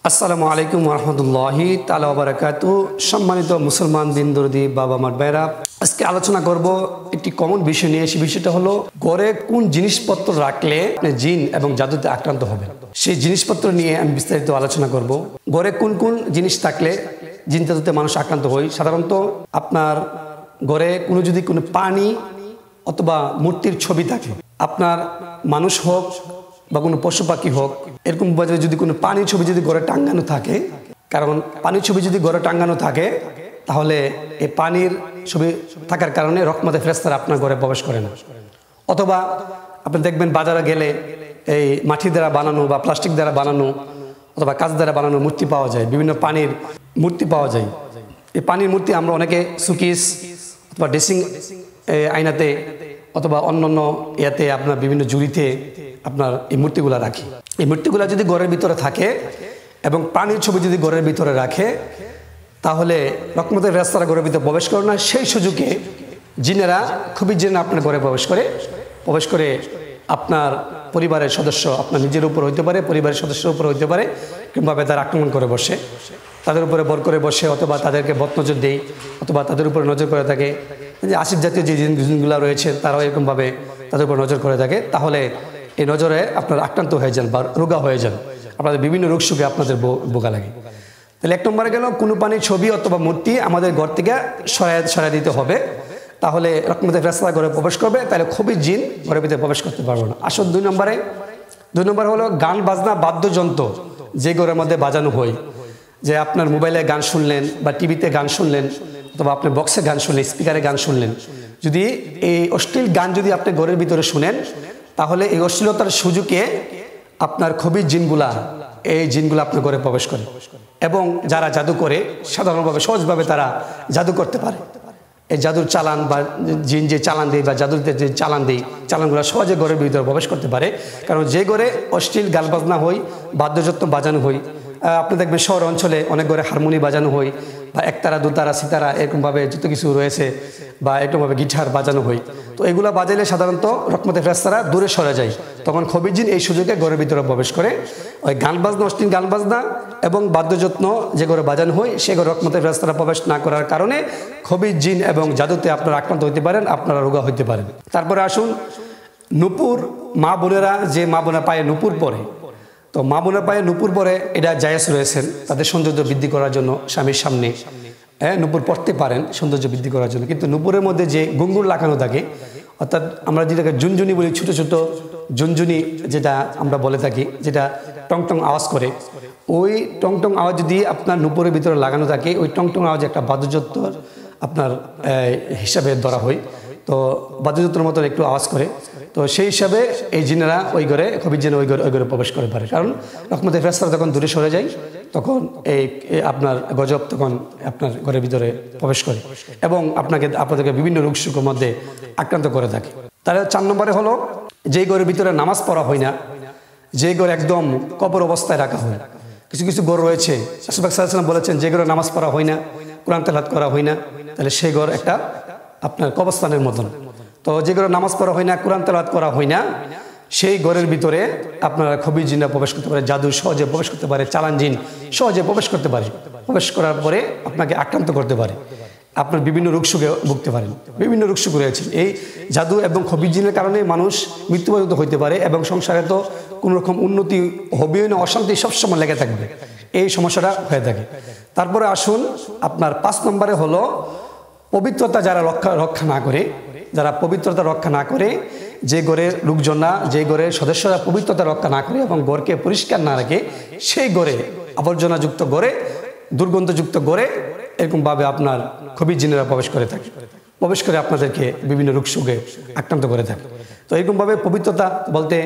আসসালামু আলাইকুম রহমতুল্লাহি তাআলা ওয়া বারাকাতুহু। সম্মানিত মুসলমান দিনদরদি বাবা মার ভাইরা, আজকে আলোচনা করব একটি কমন বিষয় নিয়ে। সেই বিষয়টা হলো ঘরে কোন জিনিসপত্র রাখলে জিন এবং জাদুতে আক্রান্ত হবে। সেই জিনিসপত্র নিয়ে আমি বিস্তারিত আলোচনা করব। ঘরে কোন কোন জিনিস থাকলে জিন জাদুতে মানুষ আক্রান্ত হয়। সাধারণত আপনার ঘরে যদি কোনো পানি অথবা মূর্তির ছবি থাকে, আপনার মানুষ হোক বা কোনো পশু পাখি হোক, এরকম যদি কোনো পানির ছবি যদি ঘরে টাঙ্গানো থাকে, কারণ পানির ছবি যদি ঘরে টাঙ্গানো থাকে তাহলে এই পানির ছবি থাকার কারণে রহমতে ফেরেশতারা আপনার ঘরে প্রবেশ করে না। অথবা আপনি দেখবেন বাজারে গেলে এই মাটি দ্বারা বানানো বা প্লাস্টিক দ্বারা বানানো অথবা কাঁচ দ্বারা বানানো মূর্তি পাওয়া যায়, বিভিন্ন পানির মূর্তি পাওয়া যায়। এই পানির মূর্তি আমরা অনেকে সুকিস অথবা ড্রেসিং আয়নাতে অথবা অন্যান্য ইয়াতে আপনার বিভিন্ন জুড়িতে আপনার এই মূর্তিগুলো রাখি। এই মূর্তিগুলো যদি ঘরের ভিতরে থাকে এবং পানির ছবি যদি ঘরের ভিতরে রাখে তাহলে রহমতের ফেরেশতারা ঘরের ভিতরে প্রবেশ করে না। সেই সুযোগে জিনেরা খুবই আপনার ঘরে প্রবেশ করে আপনার পরিবারের সদস্য, আপনার নিজের উপর হইতে পারে, পরিবারের সদস্যের উপর হইতে পারে, কিংবা তারা আক্রমণ করে বসে, তাদের উপরে বর করে বসে, অথবা তাদেরকে বদনজর দেয়, অথবা তাদের উপরে নজর করে থাকে। যে আসিফ জাতীয় যে জিনগুলো রয়েছে তারাও এরকমভাবে তাদের উপর নজর করে থাকে। তাহলে এই নজরে আপনার আক্রান্ত হয়ে যান বা রোগা হয়ে যান, আপনাদের বিভিন্ন রোগ সুখে আপনাদের বোকা লাগে। তাহলে এক নম্বরে গেল কোনো পানির ছবি অথবা মূর্তি আমাদের ঘর থেকে সরাই দিতে হবে। তাহলে রহমতের ফেরেশতারা ঘরে প্রবেশ করবে, তাহলে খুবই জিন ঘরের ভিতরে প্রবেশ করতে পারবো না। আসল দুই নম্বর হলো গান বাজনা বাদ্যযন্ত্র যে ঘরের মধ্যে বাজানো হয়। যে আপনার মোবাইলে গান শুনলেন বা টিভিতে গান শুনলেন অথবা আপনার বক্সে গান শুনলেন, স্পিকারে গান শুনলেন, যদি এই অশ্লীল গান যদি আপনি ঘরের ভিতরে শুনেন তাহলে এই অশ্লীলতার সুযোগে আপনার খবির জিনগুলা আপনার ঘরে প্রবেশ করে। এবং যারা জাদু করে সাধারণভাবে সহজভাবে তারা জাদু করতে পারে। এই জাদুর চালান বা জিন যে চালান দেয় বা জাদুর যে চালান দেয়, চালানগুলো সহজে ঘরের ভিতরে প্রবেশ করতে পারে। কারণ যে ঘরে অশ্লীল গান বাজনা হয়, বাদ্যযন্ত্র বাজানো হয়, আপনি দেখবেন শহর অঞ্চলে অনেক ঘরে হারমোনি বাজানো হয় বা একতারা দুতারা সিতারা এরকমভাবে যত কিছু রয়েছে বা এরকমভাবে গিটার বাজানো হয়। তো এগুলো বাজাইলে সাধারণত রহমতের ফেরেশতারা দূরে সরে যায়। তখন খবির জিন এই সুযোগে ঘরের ভিতরে প্রবেশ করে। ওই গান বাজনা, অশ্লীল গান বাজনা এবং বাদ্যযন্ত্র যে ঘরে বাজানো হয় সে ঘরে রহমতের ফেরেশতারা প্রবেশ না করার কারণে খবির জিন এবং জাদুতে আপনারা আক্রান্ত হইতে পারেন, আপনারা রোগা হইতে পারেন। তারপরে আসুন নূপুর, মা বোনেরা যে মা বোনের পায়ে নূপুর পরে, তো মা বোনের পায়ে নূপুর পরে এটা জায়েজ রয়েছেন তাদের সৌন্দর্য বৃদ্ধি করার জন্য, স্বামীর সামনে নূপুর পরতে পারেন সৌন্দর্য বৃদ্ধি করার জন্য। কিন্তু নূপুরের মধ্যে যে ঘুঙুর লাগানো থাকে, অর্থাৎ আমরা যেটাকে ঝুনঝুনি বলি, ছোট ছোট ঝুনঝুনি যেটা আমরা বলে থাকি, যেটা টং টং আওয়াজ করে, ওই টং টং আওয়াজ যদি আপনার নূপুরের ভিতরে লাগানো থাকে, ওই টং টং আওয়াজ একটা বাদ্যযন্ত্র আপনার হিসাবে ধরা হয়। তো বাদ্যযন্ত্রের মতন একটু আওয়াজ করে, তো সেই হিসাবে এই জিনেরা ওই ঘরে খবির জিন ওই ঘরে প্রবেশ করে পারে। কারণ রহমতের ফেরেশতারা যখন দূরে সরে যায় তখন এই আপনার গজব তখন আপনার ঘরের ভিতরে প্রবেশ করে এবং আপনাদেরকে বিভিন্ন রোগ সুখের মধ্যে আক্রান্ত করে থাকে। তাহলে 4 নম্বরে হলো যেই ঘরের ভিতরে নামাজ পড়া হয় না, যে ঘর একদম কবর অবস্থায় রাখা হয়। কিছু কিছু ঘর রয়েছে রাসূল পাক সাল্লাল্লাহু আলাইহি ওয়াসাল্লাম বলেছেন যে ঘরে নামাজ পড়া হয় না, কোরআন তেলাওয়াত করা হয় না, তাহলে সেই ঘর একটা আপনার কবরস্থানের মতন। তো যে ঘরে নামাজ পড়া হয় না, কোরআন তেলাওয়াত করা হয় না, সেই ঘরের ভিতরে আপনারা খবির জিনরা প্রবেশ করতে পারে, জাদু সহজে প্রবেশ করতে পারে, চালান জিন সহজে প্রবেশ করতে পারে। প্রবেশ করার পরে আপনাকে আক্রান্ত করতে পারে, আপনার বিভিন্ন রোগ সুখে ভুগতে পারেন। বিভিন্ন রোগ সুখ রয়েছে। এই জাদু এবং খবির জিনের কারণে মানুষ মৃত্যুবরণ হইতে পারে এবং সংসারে তো কোনো রকম উন্নতি হবেই না, অশান্তি সবসময় লেগে থাকবে, এই সমস্যাটা হয়ে থাকে। তারপরে আসুন আপনার 5 নম্বরে হলো পবিত্রতা যারা রক্ষা না করে, যারা পবিত্রতা রক্ষা না করে, যে ঘরের লোকজনরা, যে ঘরের সদস্যরা পবিত্রতা রক্ষা না করে এবং ঘরকে পরিষ্কার না রাখে, সেই ঘরে আবর্জনাযুক্ত ঘরে, দুর্গন্ধযুক্ত ঘরে এরকমভাবে আপনার খবির জিনেরা প্রবেশ করে থাকে, প্রবেশ করে আপনাদেরকে বিভিন্ন রোগ সুখে আক্রান্ত করে থাকে। তো এরকমভাবে পবিত্রতা বলতে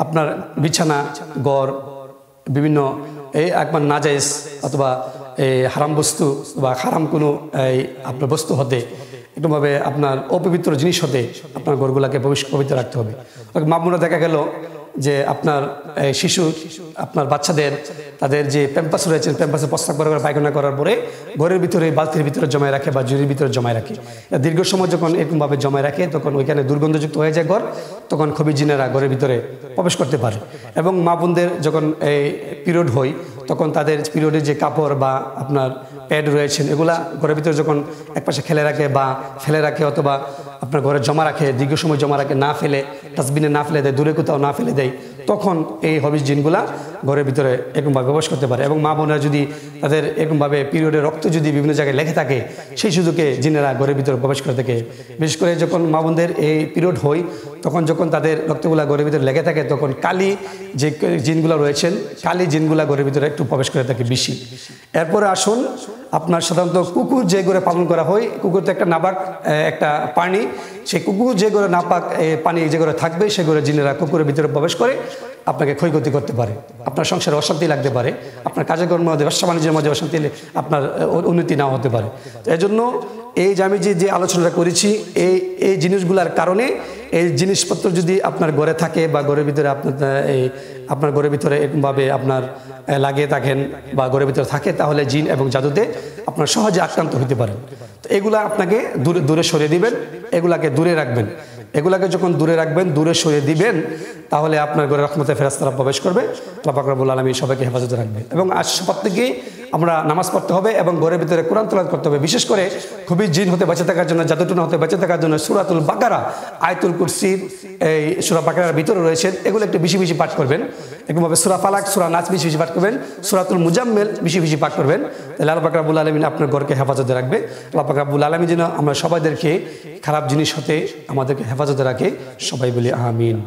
আপনার বিছানা, ঘর, বিভিন্ন এই একবার নাজায়েজ অথবা এই হারাম বস্তু বা হারাম কোনো এই আপনার বস্তু হতে, একটুভাবে আপনার অপবিত্র জিনিস হতে আপনার ঘরগুলাকে পবিত্র রাখতে হবে। মা বোনেরা দেখা গেল যে আপনার শিশু আপনার বাচ্চাদের তাদের যে প্যাম্পাস রয়েছেন প্যাম্পাসে প্রস্রাব করার পায়খানা করার পরে ঘরের ভিতরে বালতির ভিতরে জমায় রাখে বা ঝুড়ির ভিতরে জমায় রাখে। দীর্ঘ সময় যখন এরকমভাবে জমায় রাখে তখন ওইখানে দুর্গন্ধযুক্ত হয়ে যায় ঘর, তখন খুবই জিনেরা ঘরের ভিতরে প্রবেশ করতে পারে। এবং মা বোনদের যখন এই পিরিয়ড হয় তখন তাদের পিরিয়ডের যে কাপড় বা আপনার প্যাড রয়েছেন এগুলা ঘরের ভিতরে যখন একপাশে খেলে রাখে বা ফেলে রাখে অথবা আপনার ঘরে জমা রাখে, দীর্ঘ সময় জমা রাখে, না ফেলে ডাস্টবিনে না ফেলে দেয়, দূরে কোথাও না ফেলে দেয়, তখন এই হবিস জিনগুলা ঘরের ভিতরে এরকমভাবে প্রবেশ করতে পারে। এবং মা বোনেরা যদি তাদের এরকমভাবে পিরিয়ডের রক্ত যদি বিভিন্ন জায়গায় লেগে থাকে সেই সুযোগে জিনেরা ঘরের ভিতরে প্রবেশ করে থাকে। বিশেষ করে যখন মা বোনদের এই পিরিয়ড হয় তখন যখন তাদের রক্তগুলা ঘরের ভিতরে লেগে থাকে তখন কালি যে জিনগুলো রয়েছেন কালি জিনগুলা ঘরের ভিতরে একটু প্রবেশ করে থাকে বেশি। এরপরে আসুন আপনার সাধারণত কুকুর যে ঘরে পালন করা হয়, কুকুর তো একটা নাপাক একটা প্রাণী, সেই কুকুর যে ঘরে নাপাক পানি যে ঘরে থাকবে সে ঘরে জিনেরা কুকুরের ভিতরে প্রবেশ করে আপনাকে ক্ষয়ক্ষতি করতে পারে, আপনার সংসারে অশান্তি লাগতে পারে, আপনার কাজকর্মের মধ্যে ব্যবসা বাণিজ্যের মধ্যে অশান্তি আপনার উন্নতি নাও হতে পারে। এই জন্য এই যে আমি যে আলোচনাটা করেছি এই জিনিসগুলোর কারণে এই জিনিসপত্র যদি আপনার ঘরে থাকে বা ঘরের ভিতরে আপনার ঘরের ভিতরে এরকমভাবে আপনার লাগিয়ে থাকেন বা ঘরের ভিতরে থাকে তাহলে জিন এবং জাদুতে আপনার সহজে আক্রান্ত হতে পারেন। তো এগুলা আপনাকে দূরে সরিয়ে দিবেন, এগুলাকে দূরে রাখবেন। এগুলাকে যখন দূরে রাখবেন, দূরে সরিয়ে দিবেন, তাহলে আপনার ঘরে রহমতে ফেরেশতারা প্রবেশ করবে। আল্লাহ পাক রব্বুল আলামিন সবাইকে হেফাজতে রাখবে। এবং আজ প্রত্যেকেই আমরা নামাজ পড়তে হবে এবং ঘরের ভিতরে কোরআন তেলাওয়াত করতে হবে। বিশেষ করে খুবই জিন হতে বেঁচে থাকার জন্য, জাদুটনা হতে বেঁচে থাকার জন্য সূরাতুল বাকারা, আয়াতুল কুরসির এই সূরা বাকারার ভিতরে রয়েছে, এগুলো একটু বেশি বেশি পাঠ করবেন। এরকমভাবে সূরা ফালাক, সূরা নাস বেশি বেশি পাঠ করবেন, সূরাতুল মুজাম্মিল বেশি বেশি পাঠ করবেন। তাহলে আল্লাহ পাক রব্বুল আলামিন আপনার ঘরকে হেফাজতে রাখবে। আল্লাহ পাক রব্বুল আলামিন যেন আমরা সবাইদেরকে খারাপ জিনিস হতে আমাদেরকে হেফাজতে রাখে। সবাই বলি আমিন।